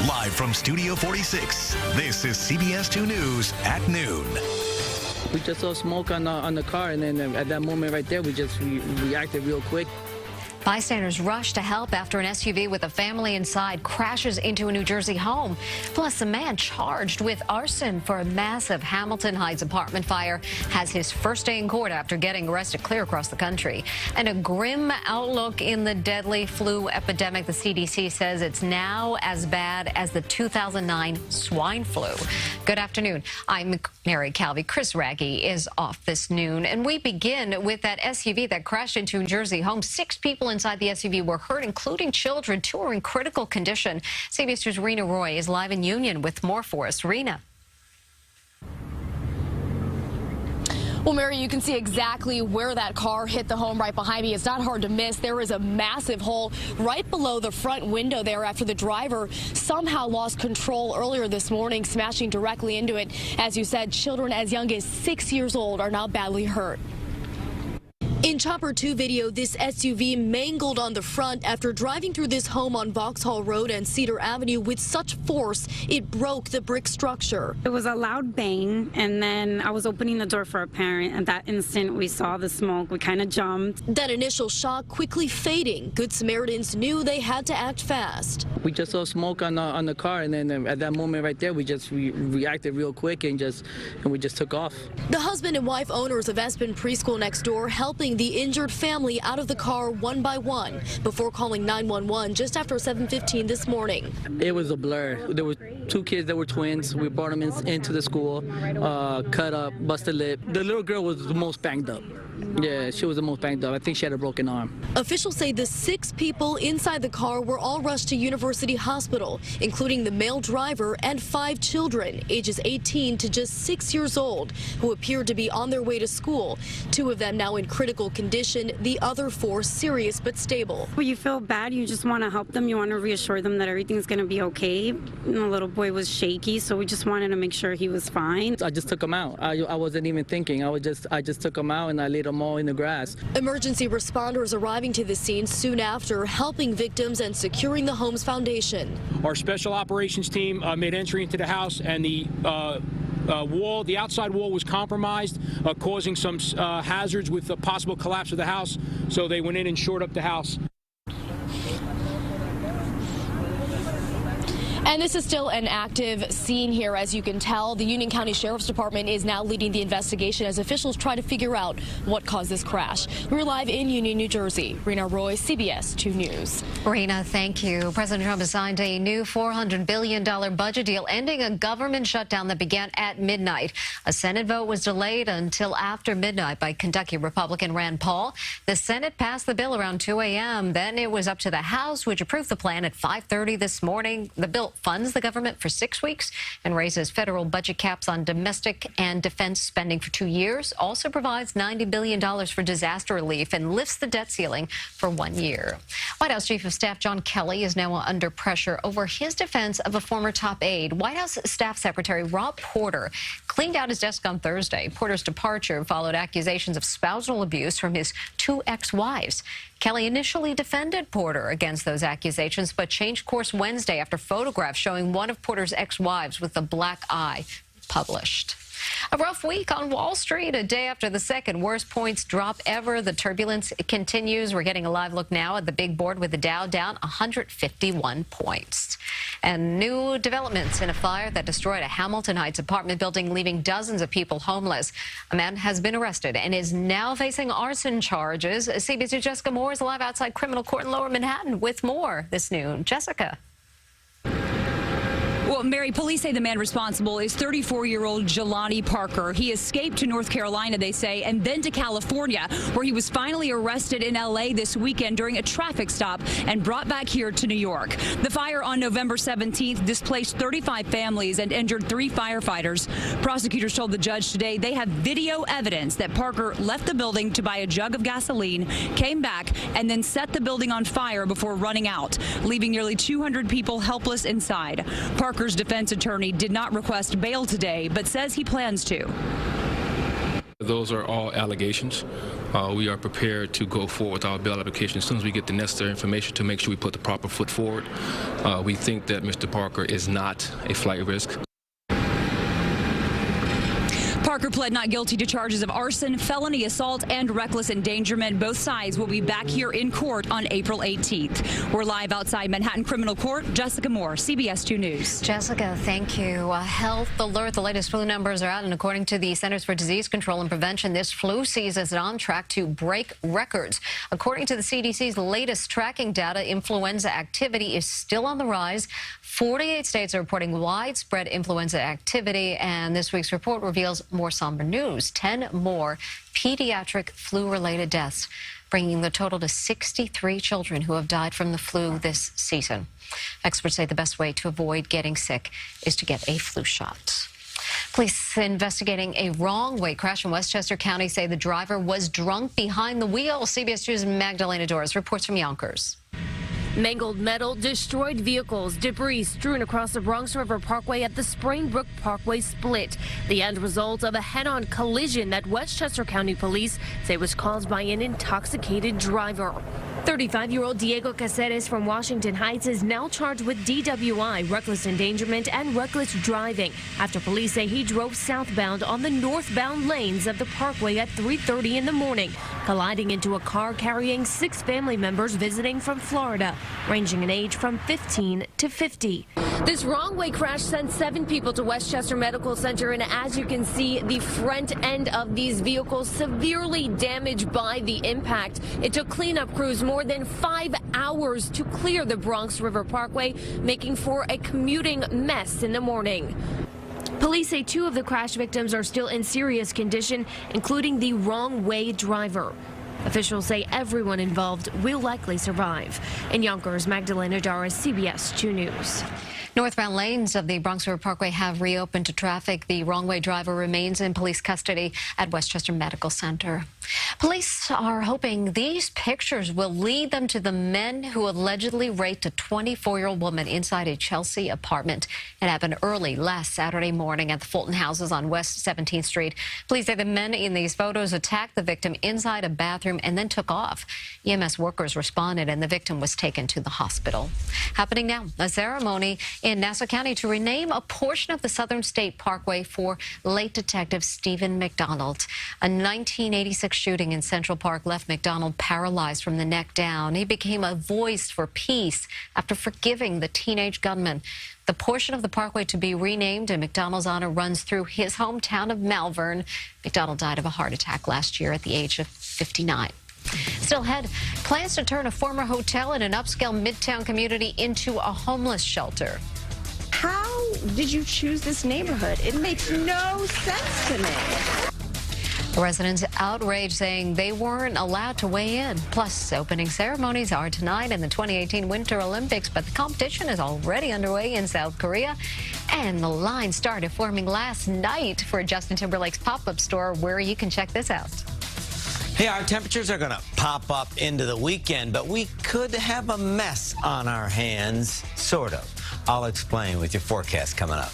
Live from Studio 46, this is CBS2 News at noon. We just saw smoke on the car, and then at that moment right there, we just reacted real quick. Bystanders rushed to help after an SUV with a family inside crashes into a New Jersey home. Plus, a man charged with arson for a massive Hamilton Heights apartment fire has his first day in court after getting arrested clear across the country. And a grim outlook in the deadly flu epidemic. The CDC says it's now as bad as the 2009 swine flu. Good afternoon. I'm Mary Calvi. Chris Raggy is off this noon. And we begin with that SUV that crashed into a New Jersey home. 6 people inside the SUV were hurt, including children. 2 are in critical condition. CBS2's Rena Roy is live in Union with more for us. Rena. Well, Mary, you can see exactly where that car hit the home right behind me. It's not hard to miss. There is a massive hole right below the front window there after the driver somehow lost control earlier this morning, smashing directly into it. As you said, children as young as 6 years old are now badly hurt. In Chopper 2 video, this SUV mangled on the front after driving through this home on Vauxhall Road and Cedar Avenue with such force it broke the brick structure. It was a loud bang, and then I was opening the door for a parent. At that instant, we saw the smoke. We kind of jumped. That initial shock quickly fading. Good Samaritans knew they had to act fast. We just saw smoke on the car, and then at that moment right there, we just reacted real quick and we just took off. The husband and wife owners of Espen Preschool next door helping the injured family out of the car one by one before calling 911 just after 7:15 this morning. It was a blur. There were 2 kids that were twins. We brought them into the school, cut up, busted lip. The little girl was the most banged up. Yeah, she was the most banged up. I think she had a broken arm. Officials say the 6 people inside the car were all rushed to University Hospital, including the male driver and 5 children, ages 18 to just 6 years old, who appeared to be on their way to school. 2 of them now in critical condition, the other 4 serious but stable. When you feel bad, you just want to help them. You want to reassure them that everything's going to be okay. And the little boy was shaky, so we just wanted to make sure he was fine. I just took him out. I wasn't even thinking. I just took him out and I laid him all in the grass. Emergency responders arriving to the scene soon after, helping victims and securing the home's foundation. Our special operations team made entry into the house, and the outside wall was compromised, causing some hazards with the possible collapse of the house. So they went in and shored up the house. And this is still an active scene here, as you can tell. The Union County Sheriff's Department is now leading the investigation as officials try to figure out what caused this crash. We're live in Union, New Jersey. Rena Roy, CBS 2 News. Rena, thank you. President Trump has signed a new $400 billion budget deal, ending a government shutdown that began at midnight. A Senate vote was delayed until after midnight by Kentucky Republican Rand Paul. The Senate passed the bill around 2 a.m. Then it was up to the House, which approved the plan at 5:30 this morning. The bill funds the government for 6 weeks and raises federal budget caps on domestic and defense spending for 2 years. Also provides $90 billion for disaster relief and lifts the debt ceiling for 1 year. White House Chief of Staff John Kelly is now under pressure over his defense of a former top aide. White House Staff Secretary Rob Porter cleaned out his desk on Thursday. Porter's departure followed accusations of spousal abuse from his 2 ex-wives. Kelly initially defended Porter against those accusations, but changed course Wednesday after photographs showing one of Porter's ex-wives with a black eye published. A rough week on Wall Street, a day after the second worst points drop ever. The turbulence continues. We're getting a live look now at the big board with the Dow down 151 points. And new developments in a fire that destroyed a Hamilton Heights apartment building, leaving dozens of people homeless. A man has been arrested and is now facing arson charges. CBS2 Jessica Moore is live outside criminal court in Lower Manhattan with more this noon. Jessica. Well, Mary, police say the man responsible is 34-year-old Jelani Parker. He escaped to North Carolina, they say, and then to California, where he was finally arrested in L.A. this weekend during a traffic stop and brought back here to New York. The fire on November 17th displaced 35 families and injured 3 firefighters. Prosecutors told the judge today they have video evidence that Parker left the building to buy a jug of gasoline, came back, and then set the building on fire before running out, leaving nearly 200 people helpless inside. Parker's defense attorney did not request bail today, but says he plans to. those are all allegations. We are prepared to go forward with our bail application as soon as we get the necessary information to make sure we put the proper foot forward. We think that Mr. Parker is not a flight risk. Parker pled not guilty to charges of arson, felony assault, and reckless endangerment. Both sides will be back here in court on April 18th. We're live outside Manhattan Criminal Court. Jessica Moore, CBS 2 News. Jessica, thank you. A health alert. The latest flu numbers are out, and according to the Centers for Disease Control and Prevention, this flu season is on track to break records. According to the CDC's latest tracking data, influenza activity is still on the rise. 48 states are reporting widespread influenza activity, and this week's report reveals more somber news. 10 more pediatric flu-related deaths, bringing the total to 63 children who have died from the flu this season. Experts say the best way to avoid getting sick is to get a flu shot. Police investigating a wrong-way crash in Westchester County say the driver was drunk behind the wheel. CBS 2's Magdalena Doris reports from Yonkers. Mangled metal, destroyed vehicles, debris strewn across the Bronx River Parkway at the Springbrook Parkway split. The end result of a head-on collision that Westchester County police say was caused by an intoxicated driver. 35-year-old Diego Caceres from Washington Heights is now charged with DWI, reckless endangerment, and reckless driving after police say he drove southbound on the northbound lanes of the Parkway at 3:30 in the morning, colliding into a car carrying 6 family members visiting from Florida, ranging in age from 15 to 50. This wrong-way crash sent 7 people to Westchester Medical Center, and as you can see, the front end of these vehicles severely damaged by the impact. It took cleanup crews more than 5 hours to clear the Bronx River Parkway, making for a commuting mess in the morning. Police say 2 of the crash victims are still in serious condition, including the wrong-way driver. Officials say everyone involved will likely survive. In Yonkers, Magdalena Doris, CBS 2 News. Northbound lanes of the Bronx River Parkway have reopened to traffic. The wrong-way driver remains in police custody at Westchester Medical Center. Police are hoping these pictures will lead them to the men who allegedly raped a 24-year-old woman inside a Chelsea apartment. It happened early last Saturday morning at the Fulton Houses on West 17th Street. Police say the men in these photos attacked the victim inside a bathroom and then took off. EMS workers responded and the victim was taken to the hospital. Happening now, a ceremony in Nassau County to rename a portion of the Southern State Parkway for late Detective Stephen McDonald. A 1986 shooting in Central Park left McDonald paralyzed from the neck down. He became a voice for peace after forgiving the teenage gunman. The portion of the parkway to be renamed in McDonald's honor runs through his hometown of Malvern. McDonald died of a heart attack last year at the age of 59. Still ahead, plans to turn a former hotel in an upscale Midtown community into a homeless shelter. How did you choose this neighborhood? It makes no sense to me. Residents outraged, saying they weren't allowed to weigh in. Plus, opening ceremonies are tonight in the 2018 Winter Olympics, but the competition is already underway in South Korea. And the line started forming last night for Justin Timberlake's pop-up store, where you can check this out. Hey, our temperatures are going to pop up into the weekend, but we could have a mess on our hands, sort of. I'll explain with your forecast coming up.